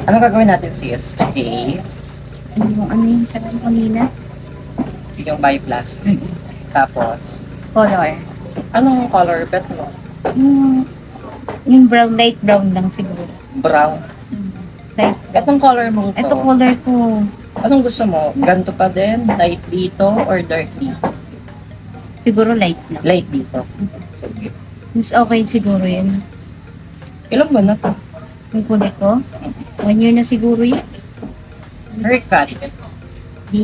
Ano gagawin natin sis today? Ano yung sabi ko kanina? Yung bioplastic. Tapos, Color. anong color bet mo? Yung brown, light brown lang siguro. Brown. Light. Itong color mo to, Ito color ko. anong gusto mo? Ganto pa din? Light dito or dark dito? Siguro light lang. Light dito. Sige. Mas okay siguro yun. Ilang ba na to? Yung kulay ko. 1 year na siguro yun. Haircut. Di.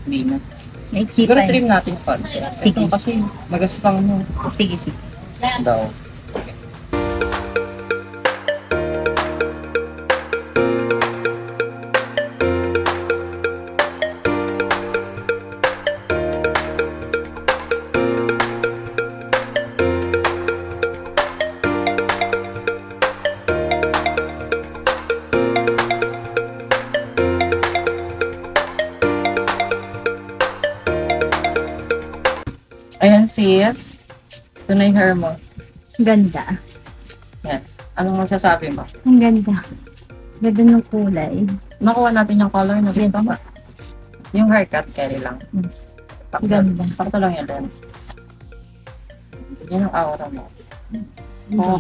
Hindi na. Maiksi Siguro pa. trim natin pa. Sige. Ito kasi magaspang mo Sige, sige. daw. Ayan sis. Ito na yung hair mo. Ganda. Yan. Anong masasabi mo? Ang ganda. Ganda ng kulay. Nakuha natin yung color na Yes, gusto mo. Yung haircut, carry lang. Yes. Sakto, Ganda. sakto lang yan din. Yan ang aura mo. Oh.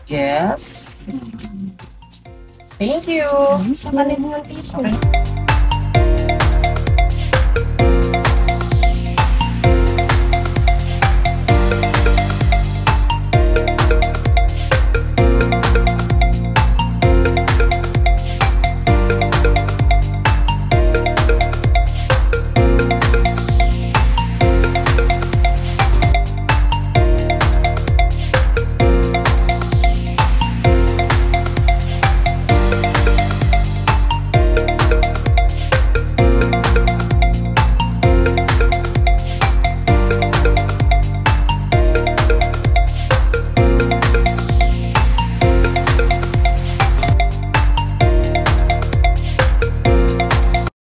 Yes. Thank you. Ang galing mo, Tito. Okay.